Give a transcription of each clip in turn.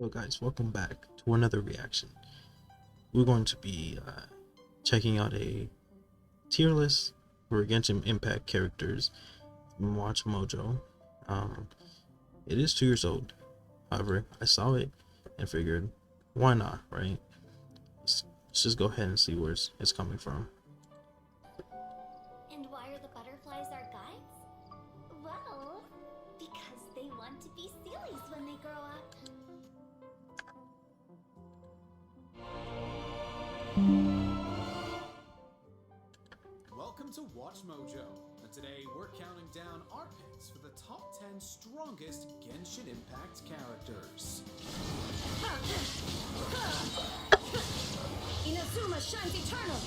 Hello guys, welcome back to another reaction. We're going to be checking out a tier list for Genshin Impact characters from WatchMojo. It is 2 years old. However, I saw it and figured, why not, right? Let's just go ahead and see where it's coming from. And why are the butterflies our guides? Well, because they want to be sillies when they grow up. Welcome to WatchMojo, and today we're counting down our picks for the top 10 strongest Genshin Impact characters. Inazuma shines eternal!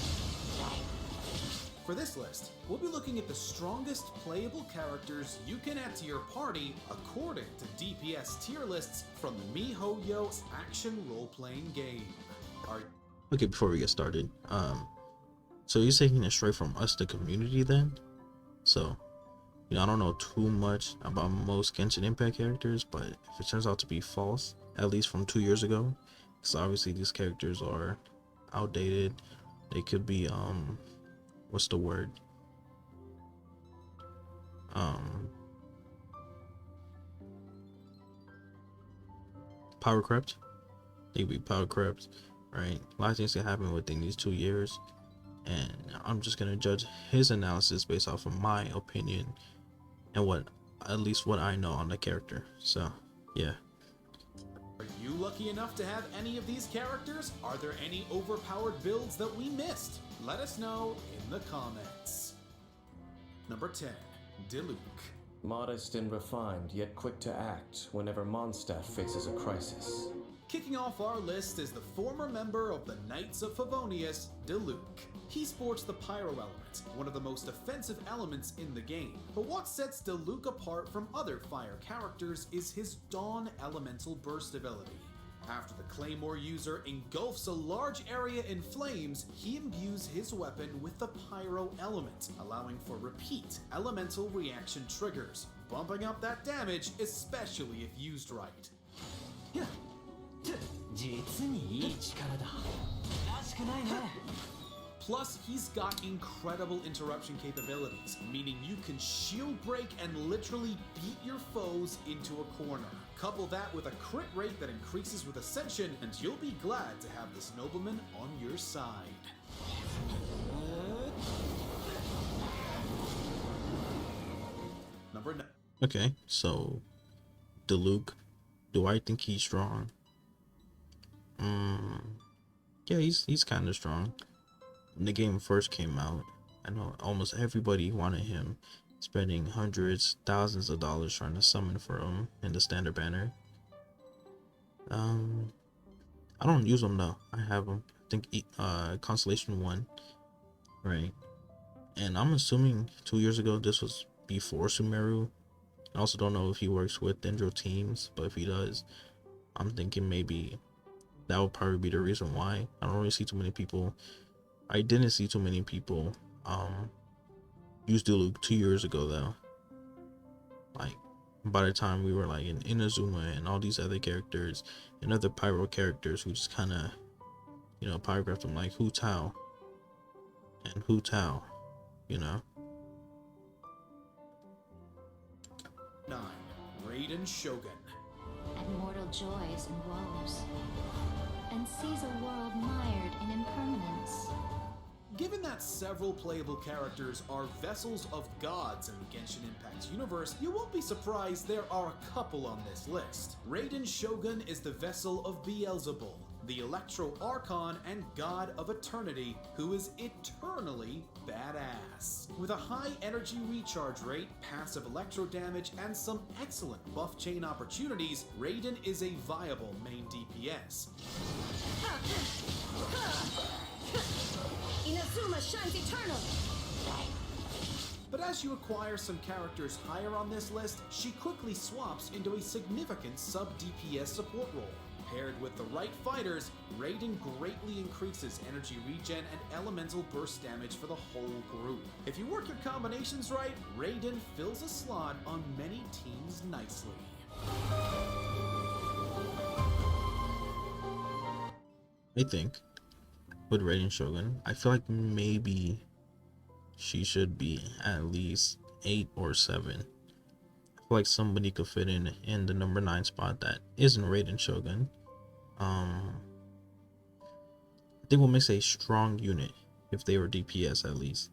For this list, we'll be looking at the strongest playable characters you can add to your party according to DPS tier lists from the MiHoYo's action role-playing game. Okay, before we get started, so you're taking it straight from us, the community, then? So, I don't know too much about most Genshin Impact characters, but if it turns out to be false, at least from 2 years ago, because obviously these characters are outdated, they could be, what's the word? Power crept? They could be power crept, right? A lot of things can happen within these 2 years. And I'm just gonna judge his analysis based off of my opinion and at least what I know on the character. So yeah. Are you lucky enough to have any of these characters? Are there any overpowered builds that we missed? Let us know in the comments. Number 10, Diluc. Modest and refined, yet quick to act whenever Mondstadt faces a crisis. Kicking off our list is the former member of the Knights of Favonius, Diluc. He sports the Pyro element, one of the most offensive elements in the game. But what sets Diluc apart from other fire characters is his Dawn Elemental Burst ability. After the Claymore user engulfs a large area in flames, he imbues his weapon with the Pyro element, allowing for repeat elemental reaction triggers, bumping up that damage, especially if used right. Plus, he's got incredible interruption capabilities, meaning you can shield break and literally beat your foes into a corner. Couple that with a crit rate that increases with Ascension, and you'll be glad to have this nobleman on your side. Number 9. Okay, so Diluc, do I think he's strong? Yeah, he's kind of strong. When the game first came out, I know almost everybody wanted him, spending hundreds, thousands of dollars trying to summon for him in the standard banner. I don't use them though. I have them. I think Constellation 1, right? And I'm assuming 2 years ago this was before Sumeru. I also don't know if he works with Dendro teams, but if he does, I'm thinking maybe that would probably be the reason why. I don't really see too many people. I didn't see too many people use Diluc 2 years ago though. Like by the time we were like in Inazuma and all these other characters and other Pyro characters who just kind of, pyrographed them like Hu Tao and Hu Tao, 9. Raiden Shogun. And mortal joys and woes. And sees a world mired in impermanence. Given that several playable characters are vessels of gods in the Genshin Impact universe, you won't be surprised there are a couple on this list. Raiden Shogun is the vessel of Beelzebul, the Electro Archon and God of Eternity, who is eternally badass. With a high energy recharge rate, passive electro damage, and some excellent buff chain opportunities, Raiden is a viable main DPS. Inazuma shines eternal! But as you acquire some characters higher on this list, she quickly swaps into a significant sub-DPS support role. Paired with the right fighters, Raiden greatly increases energy regen and elemental burst damage for the whole group. If you work your combinations right, Raiden fills a slot on many teams nicely. I think with Raiden Shogun, I feel like maybe she should be at least 8 or 7. I feel like somebody could fit in the number 9 spot that isn't Raiden Shogun. I think what makes a strong unit, if they were DPS at least,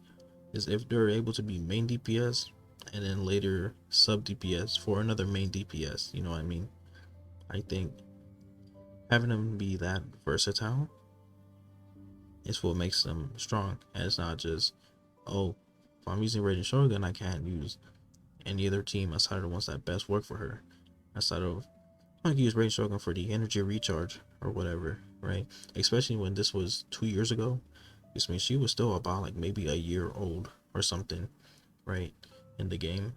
is if they're able to be main DPS and then later sub DPS for another main DPS. You know what I mean? I think having them be that versatile is what makes them strong. And it's not just, oh, if I'm using Raiden Shogun, I can't use any other team outside of the ones that best work for her. Outside of, I can use Raiden Shogun for the energy recharge or whatever, right? Especially when this was 2 years ago. This means she was still about like maybe a year old or something, right? In the game.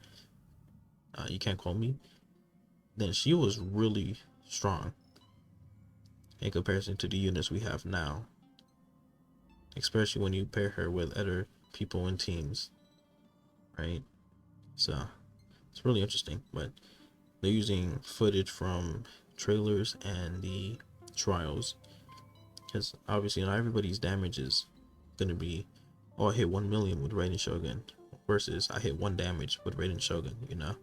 You can't quote me. Then she was really strong in comparison to the units we have now. Especially when you pair her with other people in teams, right? So it's really interesting. But they're using footage from trailers and the trials, because obviously not everybody's damage is gonna be, oh, I hit 1 million with Raiden Shogun versus I hit 1 damage with Raiden Shogun, you know?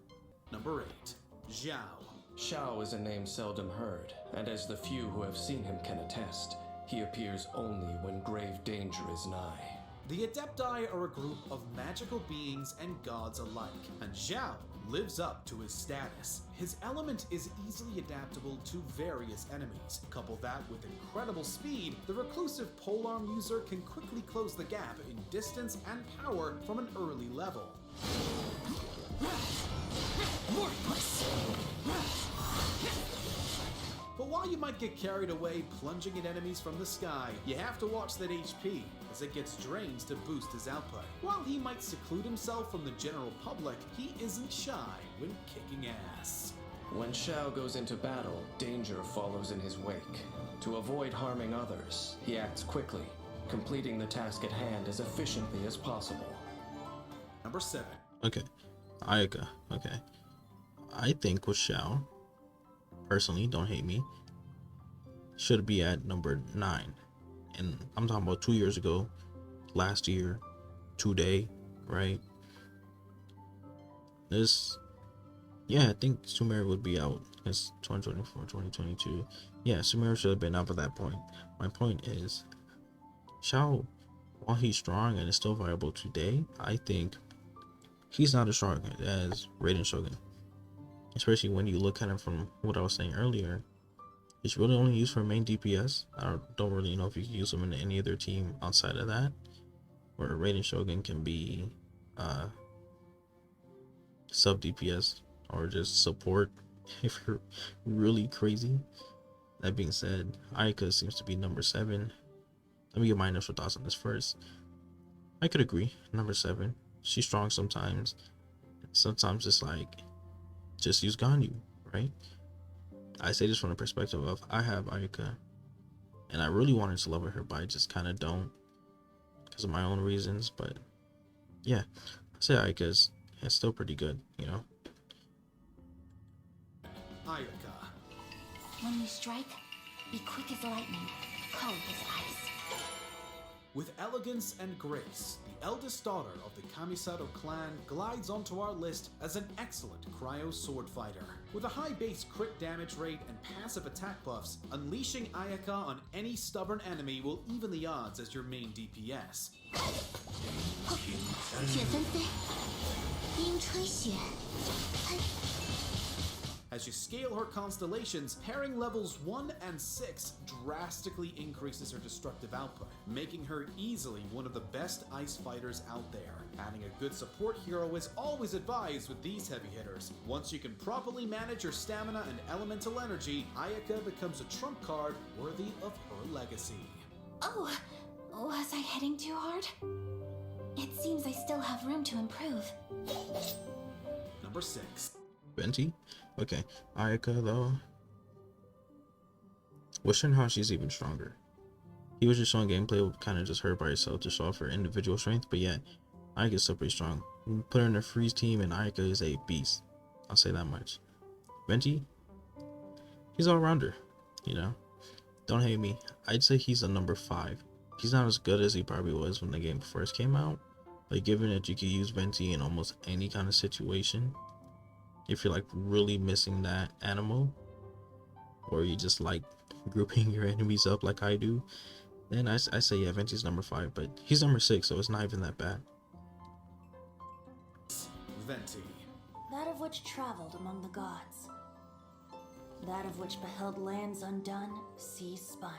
Number 8. Zhao. Xiao is a name seldom heard, and as the few who have seen him can attest, he appears only when grave danger is nigh. The Adepti are a group of magical beings and gods alike, and Zhao lives up to his status. His element is easily adaptable to various enemies. Couple that with incredible speed, the reclusive polearm user can quickly close the gap in distance and power from an early level. But while you might get carried away plunging at enemies from the sky, you have to watch that HP, as it gets drained to boost his output. While he might seclude himself from the general public, he isn't shy when kicking ass. When Xiao goes into battle, danger follows in his wake. To avoid harming others, he acts quickly, completing the task at hand as efficiently as possible. Number 7. Okay. Ayaka. Okay. I think with Xiao, personally, don't hate me, should be at number 9. And I'm talking about 2 years ago, last year, today, right? This, yeah, I think Sumeru would be out. It's 2024, 2022. Yeah, Sumeru should have been up at that point. My point is, Xiao, while he's strong and is still viable today, I think he's not as strong as Raiden Shogun. Especially when you look at him from what I was saying earlier. He's really only used for main DPS. I don't really know if you can use him in any other team outside of that. Where Raiden Shogun can be sub DPS or just support if you're really crazy. That being said, Ayaka seems to be number 7. Let me get my initial thoughts on this first. I could agree, number 7. She's strong sometimes. Sometimes it's like, just use Ganyu, right? I say this from the perspective of, I have Ayaka, and I really wanted to level her, but I just kind of don't, because of my own reasons. But yeah, I say Ayaka's still pretty good, you know? Ayaka. When you strike, be quick as lightning, cold as ice. With elegance and grace, the eldest daughter of the Kamisato clan glides onto our list as an excellent cryo sword fighter. With a high base crit damage rate and passive attack buffs, unleashing Ayaka on any stubborn enemy will even the odds as your main DPS. 雪纷飞，冰吹雪，喷。 As you scale her constellations, pairing levels 1 and 6 drastically increases her destructive output, making her easily one of the best ice fighters out there. Adding a good support hero is always advised with these heavy hitters. Once you can properly manage your stamina and elemental energy, Ayaka becomes a trump card worthy of her legacy. Oh, was I hitting too hard? It seems I still have room to improve. Number 6. Venti? Okay. Ayaka, though, with Shinhan, she's even stronger. He was just showing gameplay with kind of just her by herself to show off her individual strength, but yeah, Ayaka's still pretty strong. Put her in a freeze team, and Ayaka is a beast. I'll say that much. Venti, he's all rounder, you know? Don't hate me. I'd say he's a number 5. He's not as good as he probably was when the game first came out. Like, given that you can use Venti in almost any kind of situation, if you're like really missing that animal, or you just like grouping your enemies up like I do, then I say yeah, Venti's number 5, but he's number 6, so it's not even that bad. Venti. That of which traveled among the gods. That of which beheld lands undone, seas spun.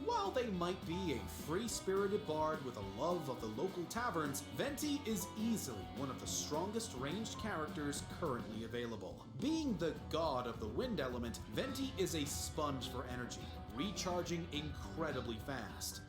While they might be a free-spirited bard with a love of the local taverns, Venti is easily one of the strongest ranged characters currently available. Being the god of the wind element, Venti is a sponge for energy, recharging incredibly fast.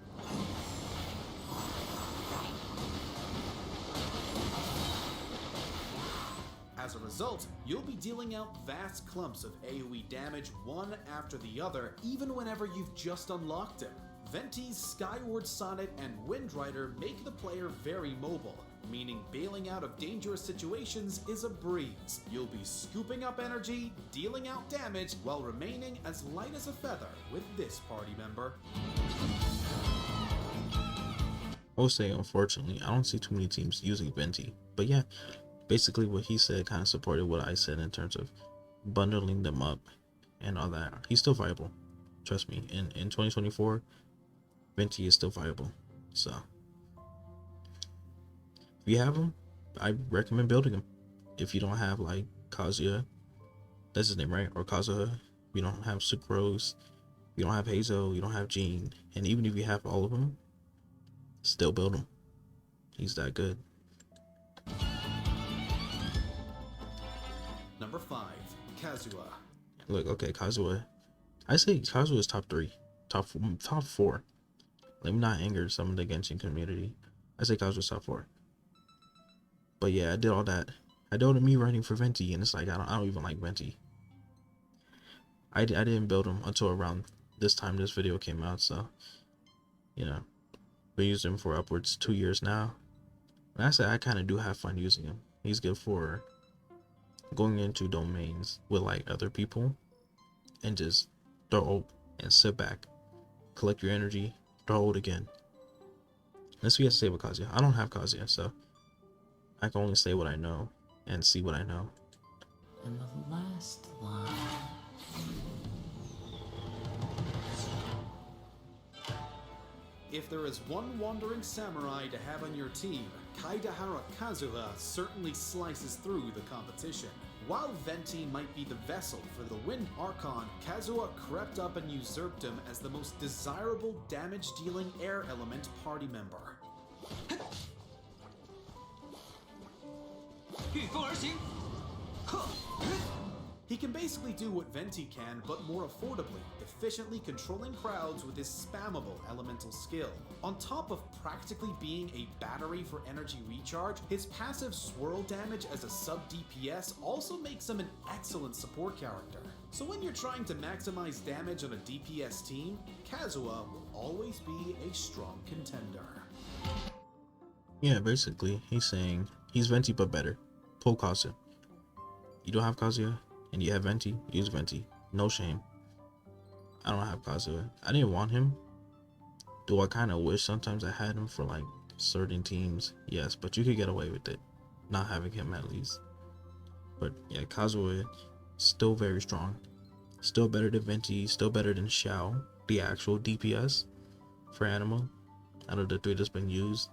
As a result, you'll be dealing out vast clumps of AoE damage one after the other, even whenever you've just unlocked him. Venti's Skyward Sonnet and Wind Rider make the player very mobile, meaning bailing out of dangerous situations is a breeze. You'll be scooping up energy, dealing out damage, while remaining as light as a feather with this party member. I will say, unfortunately, I don't see too many teams using Venti, but yeah, basically what he said kind of supported what I said in terms of bundling them up and all that. He's still viable, trust me. In 2024, Venti is still viable. So if you have him, I recommend building him. If you don't have like Kazuya, that's his name, right? Or Kazuha, you don't have Sucrose, you don't have Hazel, you don't have Jean, and even if you have all of them, still build him. He's that good. Number 5, Kazuha. Look, okay, Kazuha. I say Kazuha is top 3, top 4. Let me not anger some of the Genshin community. I say Kazuha's top 4. But yeah, I did all that. I did all the me writing for Venti, and it's like I don't even like Venti. I didn't build him until around this time this video came out, so you know, we used him for upwards 2 years now. And I say I kind of do have fun using him. He's good for going into domains with like other people and just throw ult and sit back, collect your energy, throw ult again. That's what you have to say with Kazuya. I don't have Kazuya, so I can only say what I know and see what I know. And the last line. If there is one wandering samurai to have on your team, Kaidahara Kazuha certainly slices through the competition. While Venti might be the vessel for the Wind Archon, Kazuha crept up and usurped him as the most desirable damage-dealing air element party member. He can basically do what Venti can, but more affordably, efficiently controlling crowds with his spammable elemental skill. On top of practically being a battery for energy recharge, his passive swirl damage as a sub-DPS also makes him an excellent support character. So when you're trying to maximize damage on a DPS team, Kazuha will always be a strong contender. Yeah, basically, he's saying he's Venti but better. Pull Kazuya. You don't have Kazuya, and you have Venti, use Venti. No shame. I don't have Kazuya. I didn't want him. Do I kind of wish sometimes I had him for like certain teams? Yes, but you could get away with it. Not having him at least. But yeah, Kazuya, still very strong. Still better than Venti, still better than Xiao, the actual DPS for Animal. Out of the 3 that's been used.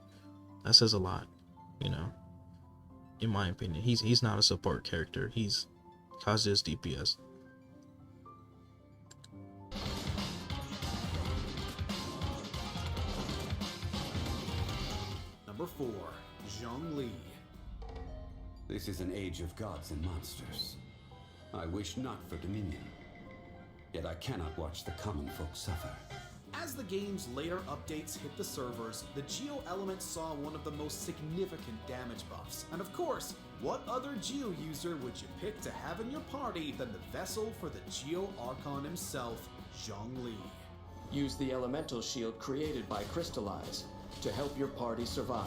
That says a lot, you know. In my opinion, he's not a support character. He's Kazuya's DPS. Number 4, Zhongli. This is an age of gods and monsters. I wish not for dominion. Yet I cannot watch the common folk suffer. As the game's later updates hit the servers, the Geo element saw one of the most significant damage buffs. And of course, what other Geo user would you pick to have in your party than the vessel for the Geo Archon himself, Zhongli? Use the elemental shield created by Crystallize to help your party survive.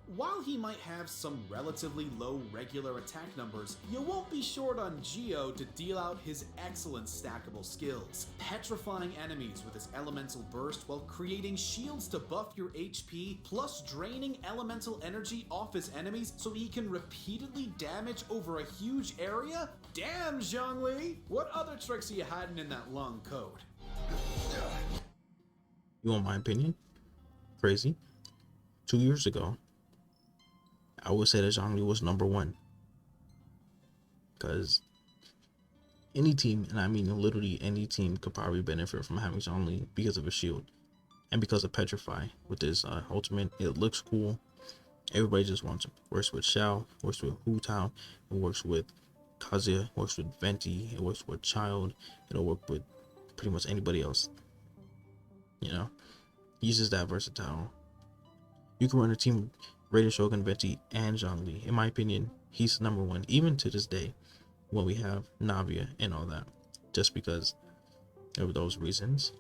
While he might have some relatively low regular attack numbers, you won't be short on Geo to deal out his excellent stackable skills, petrifying enemies with his elemental burst while creating shields to buff your HP, plus draining elemental energy off his enemies so he can repeatedly damage over a huge area? Damn, Zhongli! What other tricks are you hiding in that long code? You want my opinion? Crazy. 2 years ago, I would say that Zhongli was number one. Because any team, and I mean literally any team, could probably benefit from having Zhongli because of his shield. And because of Petrify with his ultimate. It looks cool. Everybody just wants him. Works with Xiao, works with Hu Tao, it works with Kazuya, works with Venti, it works with Child, it'll work with pretty much anybody else. You know? He's just that versatile. You can run a team with Raiden Shogun, Venti, and Zhongli. In my opinion, he's number one, even to this day, when we have Navia and all that. Just because of those reasons.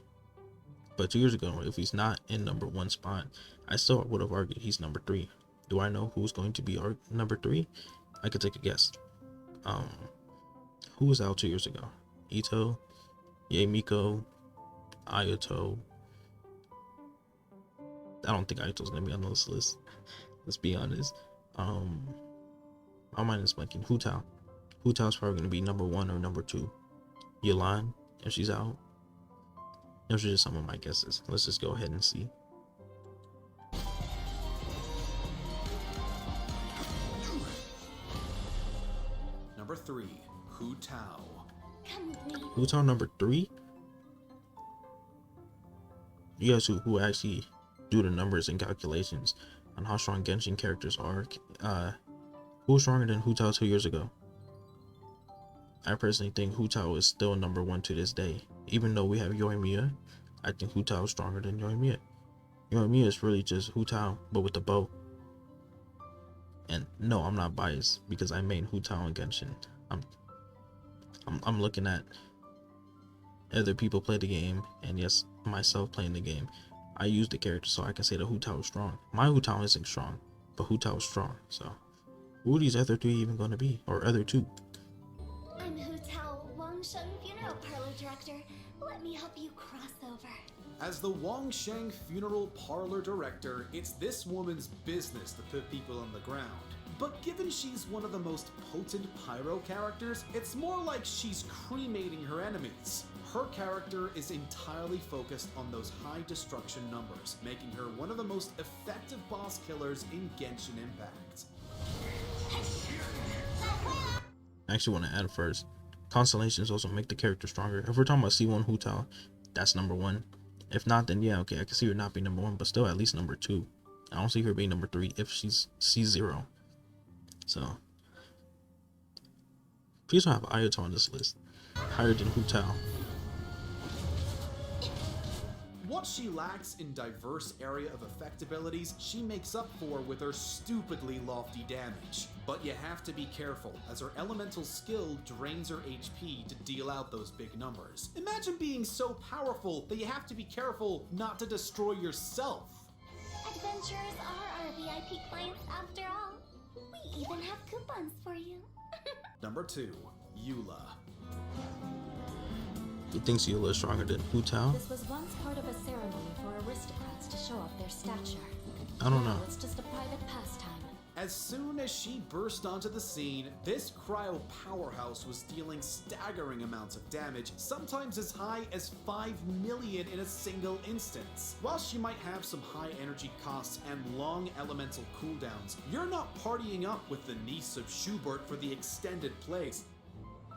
But 2 years ago, if he's not in number one spot, I still would have argued he's number three. Do I know who's going to be our number three? I could take a guess. Who was out 2 years ago? Ito, Yae Miko, Ayato. I don't think Ayato's gonna be on this list. Let's be honest. My mind is blanking. Hu Tao. Hu Tao's probably gonna be number one or number two. Yelan, if she's out. Those are just some of my guesses. Let's just go ahead and see. Number 3, Hu Tao. Come with me. Hu Tao number 3? You guys who actually do the numbers and calculations on how strong Genshin characters are, who's stronger than Hu Tao 2 years ago? I personally think Hu Tao is still number one to this day. Even though we have Yoimiya, I think Hu Tao is stronger than Yoimiya. Yoimiya is really just Hu Tao, but with the bow. And no, I'm not biased because I main Hu Tao in Genshin. I'm looking at other people play the game, and yes, myself playing the game. I use the character so I can say that Hu Tao is strong. My Hu Tao isn't strong, but Hu Tao is strong. So, who are these other three even going to be, or other two? I'm Hu Tao, Wangsheng Funeral Parlor Director. Let me help you cross over. As the Wangsheng Funeral Parlor Director, it's this woman's business to put people on the ground. But given she's one of the most potent pyro characters, it's more like she's cremating her enemies. Her character is entirely focused on those high destruction numbers, making her one of the most effective boss killers in Genshin Impact. I actually want to add first, constellations also make the character stronger. If we're talking about C1 Hu Tao, that's number one. If not, then yeah, okay, I can see her not being number one, but still at least number two. I don't see her being number three if she's C0. So, please don't have Ayato on this list. Higher than Hu Tao. What she lacks in diverse area of effect abilities, she makes up for with her stupidly lofty damage. But you have to be careful, as her elemental skill drains her HP to deal out those big numbers. Imagine being so powerful that you have to be careful not to destroy yourself. Adventurers are our VIP clients after all. We even have coupons for you. Number 2, Eula. He thinks Eula is stronger than Hu Tao? This was once part of a ceremony for aristocrats to show off their stature. I don't know. Now it's just a private pastime. As soon as she burst onto the scene, this cryo powerhouse was dealing staggering amounts of damage, sometimes as high as 5 million in a single instance. While she might have some high energy costs and long elemental cooldowns, you're not partying up with the niece of Schubert for the extended plays.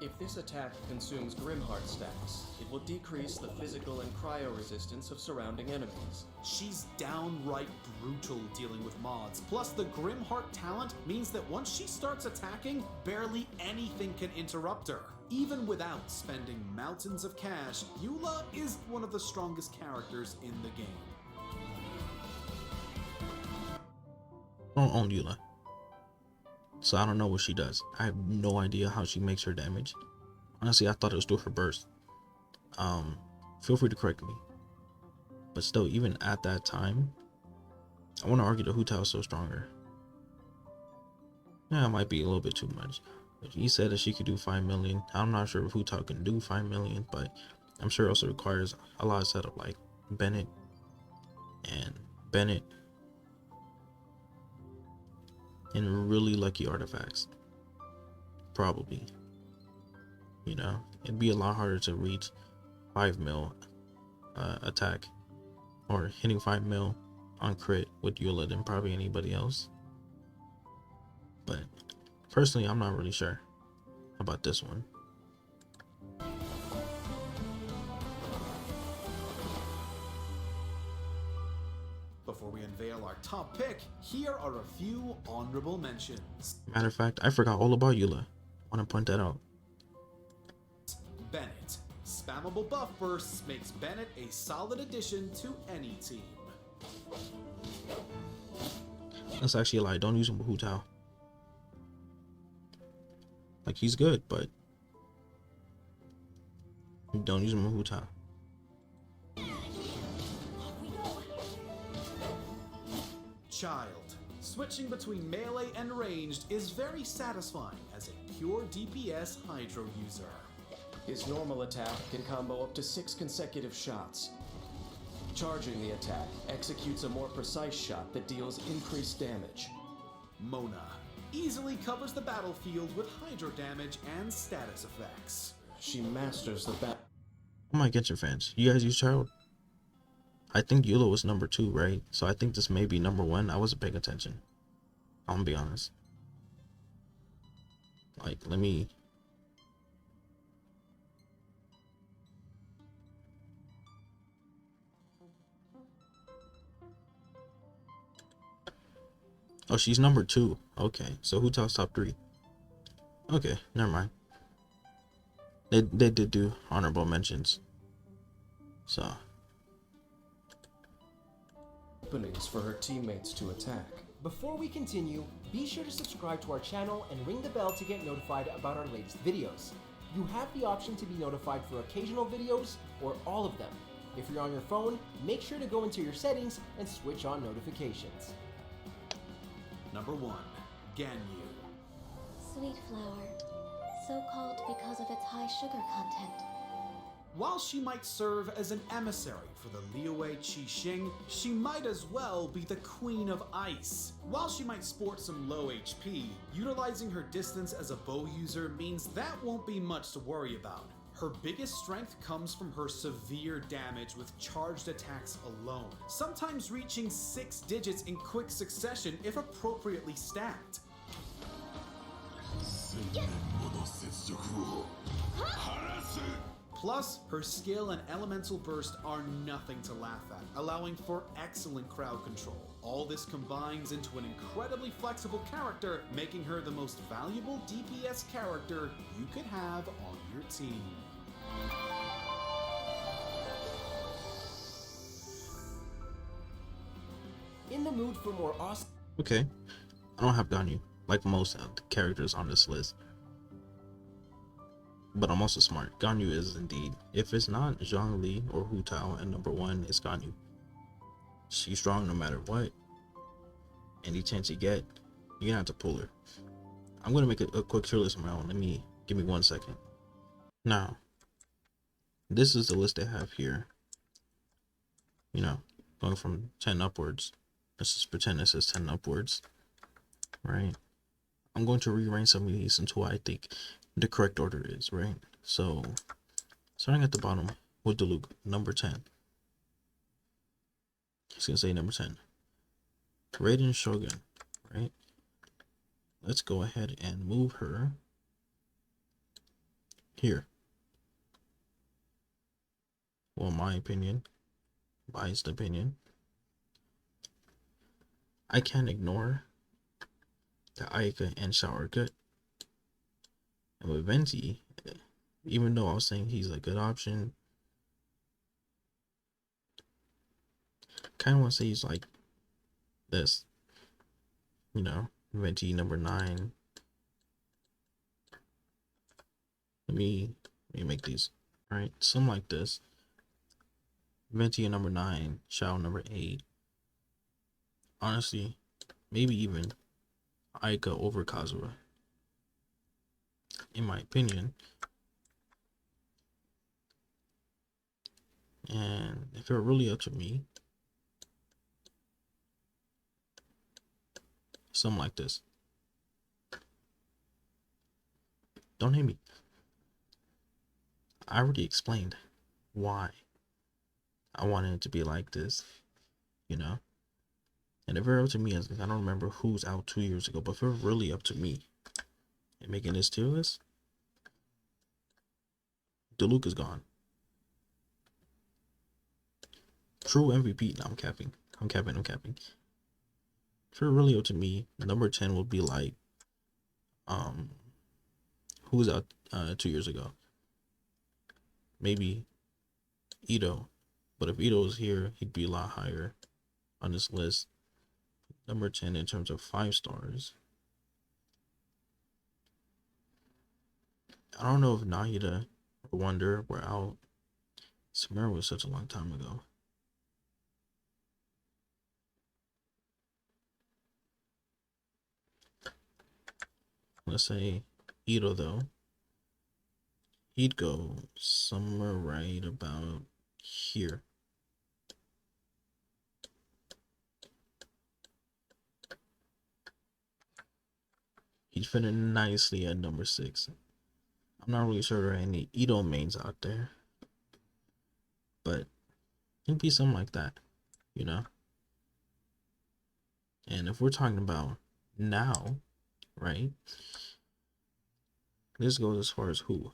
If this attack consumes Grimheart stacks, it will decrease the physical and cryo resistance of surrounding enemies. She's downright brutal dealing with mods. Plus, the Grimheart talent means that once she starts attacking, barely anything can interrupt her. Even without spending mountains of cash, Eula is one of the strongest characters in the game. I don't own Eula, so I don't know what she does. I have no idea how she makes her damage. Honestly, I thought it was through her burst. Feel free to correct me. But still, even at that time, I want to argue that Hu Tao is still stronger. Yeah, it might be a little bit too much. But he said that she could do 5 million. I'm not sure if Hu Tao can do 5 million, but I'm sure it also requires a lot of setup, like Bennett and Bennett and really lucky artifacts. Probably. You know, it'd be a lot harder to reach 5 mil attack or hitting 5 mil on crit with Eula than probably anybody else. But personally, I'm not really sure about this one. Before we unveil our top pick, here are a few honorable mentions. Matter of fact, I forgot all about Eula. Want to point that out. Bennett. Spammable buff bursts makes Bennett a solid addition to any team. That's actually a lie. Don't use him with Hu Tao. Like, he's good, but don't use him with Hu Tao. Child. Switching between melee and ranged is very satisfying as a pure DPS Hydro user. His normal attack can combo up to 6 consecutive shots. Charging the attack executes a more precise shot that deals increased damage. Mona. Easily covers the battlefield with Hydro damage and status effects. She masters the Oh my Genshin fans, you guys use Child? I think Eula was number 2, right? So I think this may be number 1. I wasn't paying attention. I'm gonna be honest. Like, let me... Oh, she's number 2. Okay, so Hu Tao's top 3. Okay, never mind. They did do honorable mentions. So... openings for her teammates to attack. Before we continue, be sure to subscribe to our channel and ring the bell to get notified about our latest videos. You have the option to be notified for occasional videos or all of them. If you're on your phone, make sure to go into your settings and switch on notifications. Number 1. Ganyu. Sweet flower. So called because of its high sugar content. While she might serve as an emissary for the Liyue Qixing, she might as well be the Queen of Ice. While she might sport some low HP, utilizing her distance as a bow user means that won't be much to worry about. Her biggest strength comes from her severe damage with charged attacks alone, sometimes reaching 6 digits in quick succession if appropriately stacked. Plus, her skill and elemental burst are nothing to laugh at, allowing for excellent crowd control. All this combines into an incredibly flexible character, making her the most valuable DPS character you could have on your team. In the mood for more awesome... Okay, I don't have Ganyu, like most of the characters on this list. But I'm also smart. Ganyu is indeed. If it's not Zhongli or Hu Tao and number 1 is Ganyu. She's strong no matter what. Any chance you get, you're gonna have to pull her. I'm gonna make a quick tier list of my own. Give me 1 second. Now, this is the list I have here. You know, going from 10 upwards. Let's just pretend it says 10 upwards. Right? I'm going to rearrange some of these into what I think the correct order is, right? So, starting at the bottom with Diluc, number 10. He's gonna say number 10. Raiden Shogun, right? Let's go ahead and move her here. Well, my opinion, biased opinion, I can't ignore that Aika and Shao are good. And with Venti, even though I was saying he's a good option, kind of want to say he's like this, you know, Venti number 9. Let me make these, right? Something like this. Venti number 9, Shao number 8. Honestly, maybe even Aika over Kazuha, in my opinion. And if it were really up to me, something like this. Don't hate me. I already explained why I wanted it to be like this, you know? And if it were up to me, I don't remember who's out 2 years ago, but if it were really up to me and making this tier list, Diluc is gone. True MVP. No, I'm capping. I'm capping. If it were really up to me, number 10 would be like, who was out 2 years ago? Maybe Ito. But if Ito was here, he'd be a lot higher on this list. Number 10 in terms of 5 stars. I don't know if Nahida or Wonder were out. Samara was such a long time ago. Let's say Ito though. He'd go somewhere right about here. He'd fit in nicely at number 6. I'm not really sure there are any Ito mains out there, but it'd be something like that, you know? And if we're talking about now, right? This goes as far as who?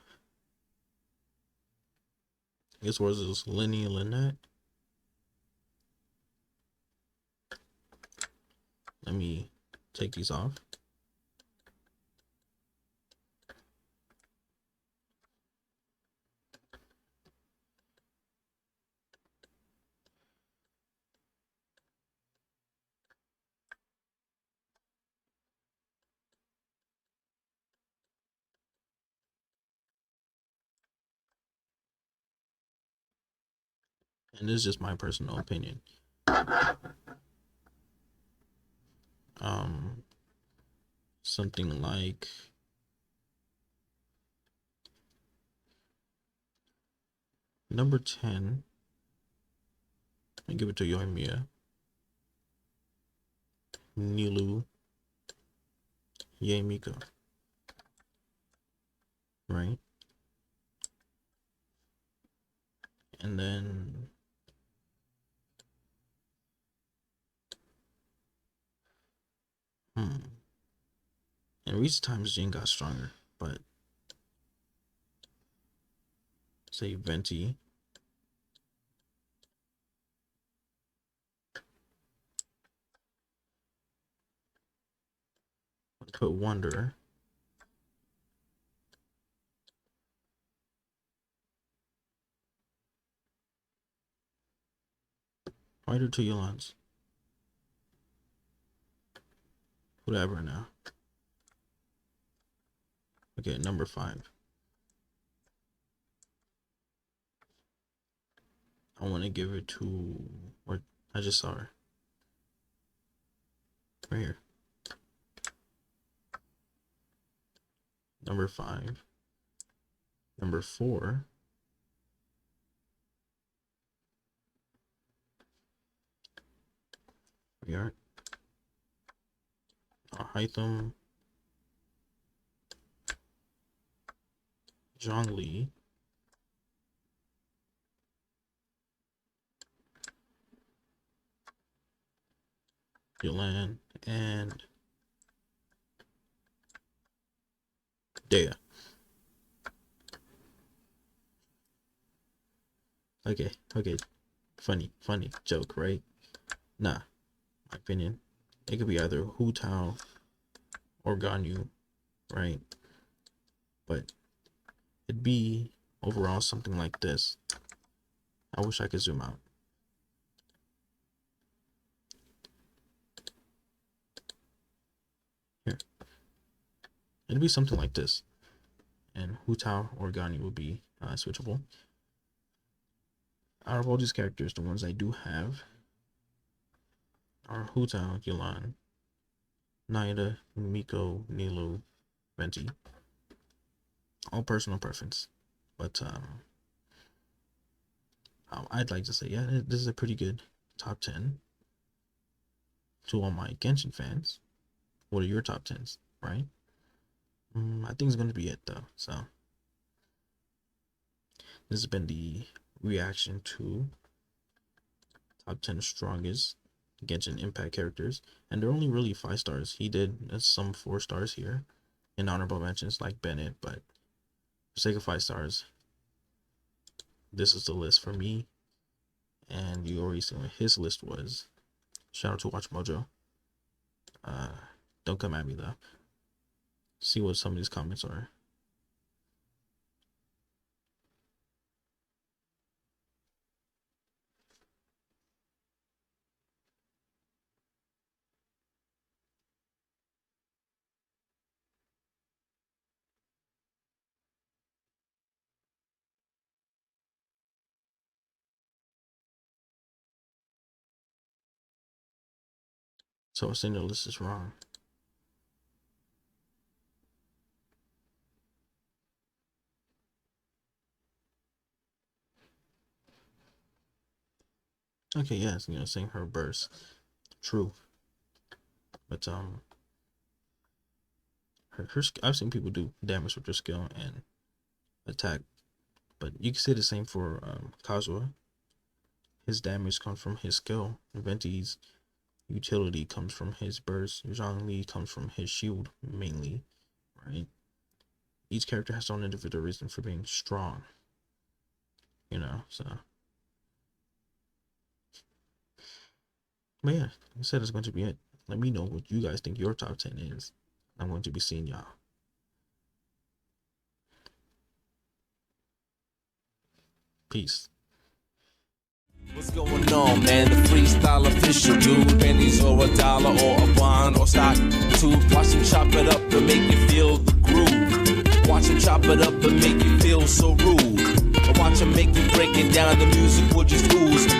As far as Lenny and Lynette. Let me take these off. And this is just my personal opinion. Something like number 10. I give it to Yoimiya, Nilu, Mika, right? And then in recent times Jin got stronger, but say Venti, put Wonder, why do 2 Yolans? Whatever now. Okay, number 5. I want to give it to, or I just saw her right here. Number 5. Number 4. We are Hytham, Zhongli, Yolan, and Dea. Okay. Funny joke, right? Nah, my opinion. It could be either Hu Tao or Ganyu, right? But it'd be overall something like this. I wish I could zoom out. Here. It'd be something like this. And Hu Tao or Ganyu would be switchable. Out of all these characters, the ones I do have are Hu Tao, Yulan, Naida, Miko, Nilu, Venti. All personal preference. But I'd like to say, yeah, this is a pretty good top 10. To all my Genshin fans, what are your top 10s, right? I think it's going to be it, though. So, this has been the reaction to top 10 strongest Genshin Impact characters. And they're only really 5 stars. He did some 4 stars here in honorable mentions like Bennett, but for sake of 5 stars, this is the list for me. And you already seen what his list was. Shout out to WatchMojo. Don't come at me though. See what some of these comments are. So I saying the list is wrong. Okay, yes, saying her burst. True. But her I've seen people do damage with their skill and attack. But you can say the same for Kazuha. His damage comes from his skill. Venti's utility comes from his burst. Zhongli comes from his shield mainly, right? Each character has their own individual reason for being strong. So. But yeah, like I said, it's going to be it. Let me know what you guys think your top 10 is. I'm going to be seeing y'all. Peace. What's going on, man? The freestyle official, dude. Pennies or a dollar or a bond or stock. Watch him chop it up and make you feel the groove. Watch him chop it up and make you feel so rude. Watch him make you break it down. The music will just ooze.